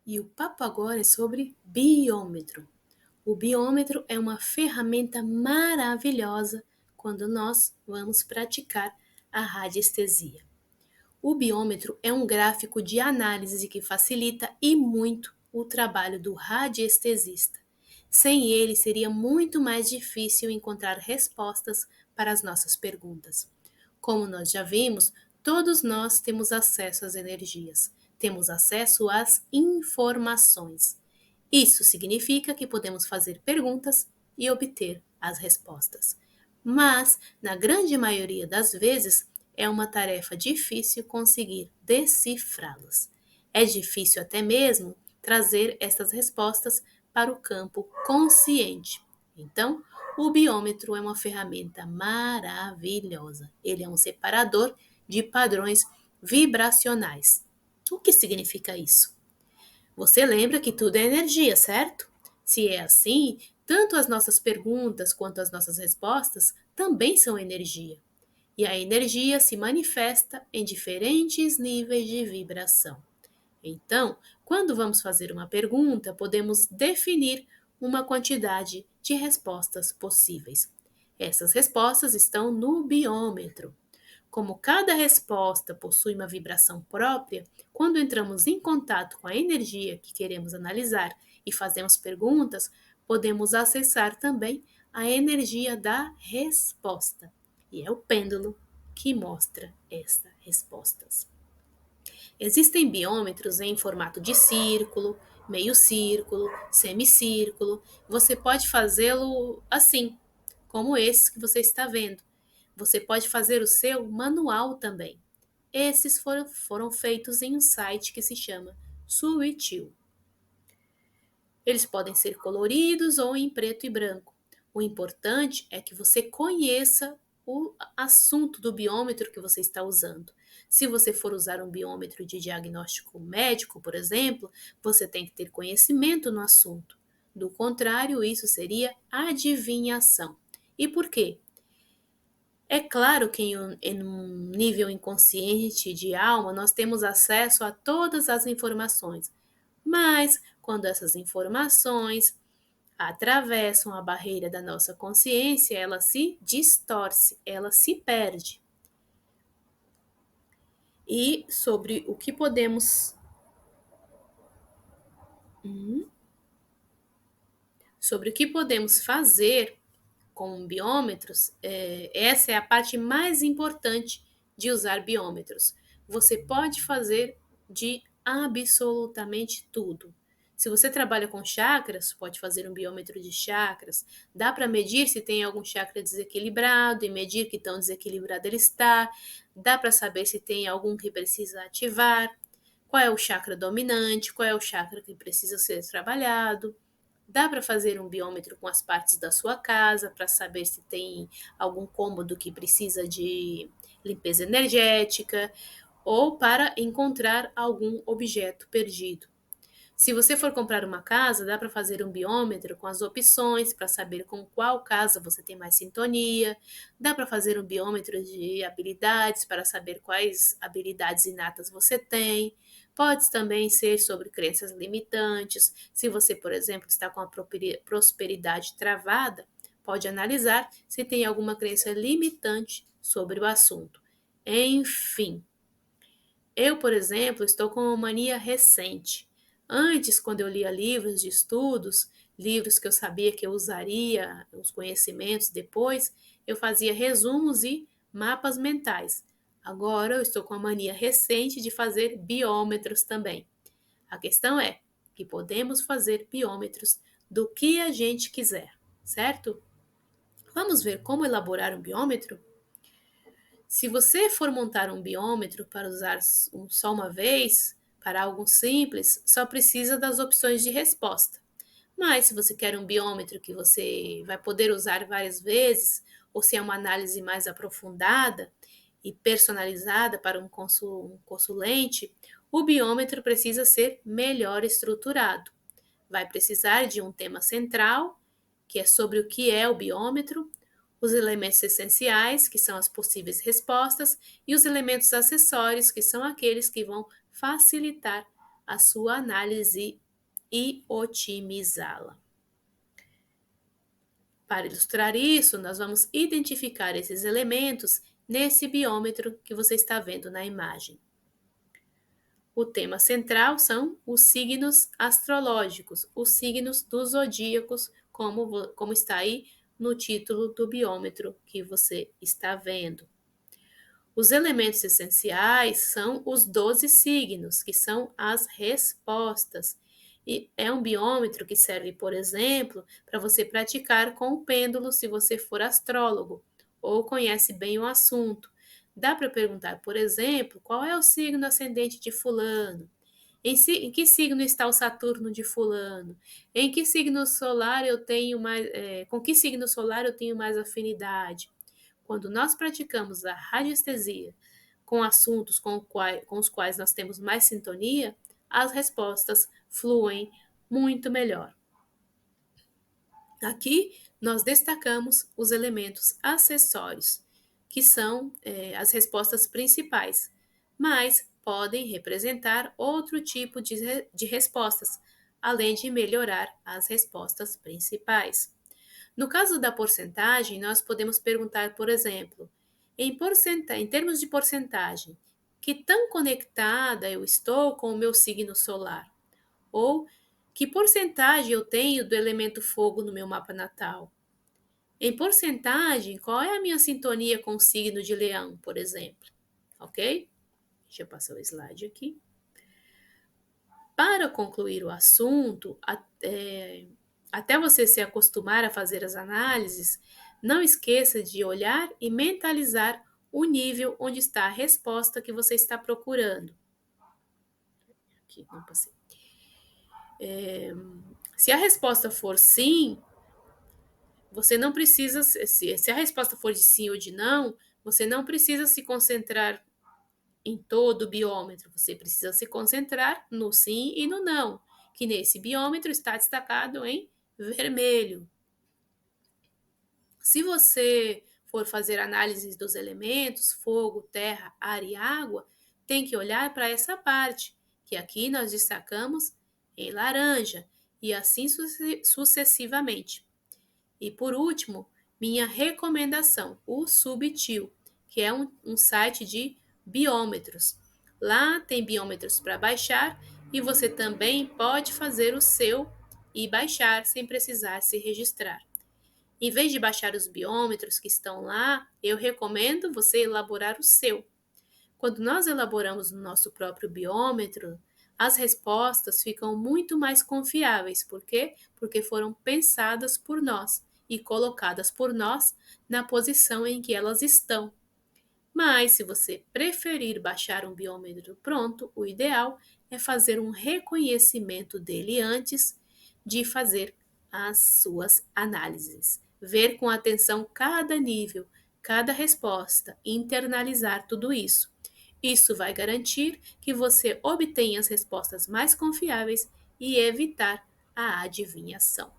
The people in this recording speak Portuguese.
E o papo agora é sobre biômetro. O biômetro é uma ferramenta maravilhosa quando nós vamos praticar a radiestesia. O biômetro é um gráfico de análise que facilita e muito o trabalho do radiestesista. Sem ele, seria muito mais difícil encontrar respostas para as nossas perguntas. Como nós já vimos, todos nós temos acesso às energias, temos acesso às informações. Isso significa que podemos fazer perguntas e obter as respostas. Mas, na grande maioria das vezes, é uma tarefa difícil conseguir decifrá-las. É difícil até mesmo trazer essas respostas para o campo consciente. Então, o biômetro é uma ferramenta maravilhosa. Ele é um separador de padrões vibracionais. O que significa isso? Você lembra que tudo é energia, certo? Se é assim, tanto as nossas perguntas quanto as nossas respostas também são energia. E a energia se manifesta em diferentes níveis de vibração. Então, quando vamos fazer uma pergunta, podemos definir uma quantidade de respostas possíveis. Essas respostas estão no biômetro. Como cada resposta possui uma vibração própria, quando entramos em contato com a energia que queremos analisar e fazemos perguntas, podemos acessar também a energia da resposta. E é o pêndulo que mostra essas respostas. Existem biômetros em formato de círculo, meio círculo, semicírculo. Você pode fazê-lo assim, como esse que você está vendo. Você pode fazer o seu manual também. Esses foram feitos em um site que se chama Suitil. Eles podem ser coloridos ou em preto e branco. O importante é que você conheça o assunto do biômetro que você está usando. Se você for usar um biômetro de diagnóstico médico, por exemplo, você tem que ter conhecimento no assunto. Do contrário, isso seria adivinhação. E por quê? É claro que em um nível inconsciente de alma, nós temos acesso a todas as informações, mas quando essas informações atravessam a barreira da nossa consciência, ela se distorce, ela se perde. E sobre o que podemos sobre o que podemos fazer com biômetros, essa é a parte mais importante de usar biômetros. Você pode fazer de absolutamente tudo. Se você trabalha com chakras, pode fazer um biômetro de chakras. Dá para medir se tem algum chakra desequilibrado e medir que tão desequilibrado ele está. Dá para saber se tem algum que precisa ativar. Qual é o chakra dominante? Qual é o chakra que precisa ser trabalhado? Dá para fazer um biômetro com as partes da sua casa para saber se tem algum cômodo que precisa de limpeza energética ou para encontrar algum objeto perdido. Se você for comprar uma casa, dá para fazer um biômetro com as opções para saber com qual casa você tem mais sintonia. Dá para fazer um biômetro de habilidades para saber quais habilidades inatas você tem. Pode também ser sobre crenças limitantes. Se você, por exemplo, está com a prosperidade travada, pode analisar se tem alguma crença limitante sobre o assunto. Enfim, eu, por exemplo, estou com uma mania recente. Antes, quando eu lia livros de estudos, livros que eu sabia que eu usaria os conhecimentos depois, eu fazia resumos e mapas mentais. Agora eu estou com a mania recente de fazer biômetros também. A questão é que podemos fazer biômetros do que a gente quiser, certo? Vamos ver como elaborar um biômetro? Se você for montar um biômetro para usar só uma vez, para algo simples, só precisa das opções de resposta. Mas se você quer um biômetro que você vai poder usar várias vezes, ou se é uma análise mais aprofundada e personalizada para um consulente, o biômetro precisa ser melhor estruturado. Vai precisar de um tema central, que é sobre o que é o biômetro, os elementos essenciais, que são as possíveis respostas, e os elementos acessórios, que são aqueles que vão facilitar a sua análise e otimizá-la. Para ilustrar isso, nós vamos identificar esses elementos nesse biômetro que você está vendo na imagem. O tema central são os signos astrológicos, os signos dos zodíacos, como está aí no título do biômetro que você está vendo. Os elementos essenciais são os 12 signos, que são as respostas. E é um biômetro que serve, por exemplo, para você praticar com o pêndulo se você for astrólogo ou conhece bem o assunto. Dá para perguntar, por exemplo, qual é o signo ascendente de fulano? Em que signo está o Saturno de fulano? Em que signo solar eu tenho mais, com que signo solar eu tenho mais afinidade? Quando nós praticamos a radiestesia com assuntos com os quais nós temos mais sintonia, as respostas fluem muito melhor. Aqui nós destacamos os elementos acessórios, que são as respostas principais, mas podem representar outro tipo de respostas, além de melhorar as respostas principais. No caso da porcentagem, nós podemos perguntar, por exemplo, em termos de porcentagem, que tão conectada eu estou com o meu signo solar? Ou que porcentagem eu tenho do elemento fogo no meu mapa natal? Em porcentagem, qual é a minha sintonia com o signo de Leão, por exemplo? Ok? Deixa eu passar o slide aqui. Para concluir o assunto, até você se acostumar a fazer as análises, não esqueça de olhar e mentalizar o nível onde está a resposta que você está procurando. Aqui, não passei. Se a resposta for sim, você não precisa, se a resposta for de sim ou de não, você não precisa se concentrar em todo o biômetro, você precisa se concentrar no sim e no não, que nesse biômetro está destacado em vermelho. Se você for fazer análises dos elementos, fogo, terra, ar e água, tem que olhar para essa parte, que aqui nós destacamos em laranja, e assim sucessivamente. E por último, minha recomendação, o Subtil, que é um site de biômetros. Lá tem biômetros para baixar e você também pode fazer o seu e baixar sem precisar se registrar. Em vez de baixar os biômetros que estão lá, eu recomendo você elaborar o seu. Quando nós elaboramos o nosso próprio biômetro, as respostas ficam muito mais confiáveis. Por quê? Porque foram pensadas por nós e colocadas por nós na posição em que elas estão. Mas, se você preferir baixar um biômetro pronto, o ideal é fazer um reconhecimento dele antes de fazer as suas análises. Ver com atenção cada nível, cada resposta, internalizar tudo isso. Isso vai garantir que você obtenha as respostas mais confiáveis e evitar a adivinhação.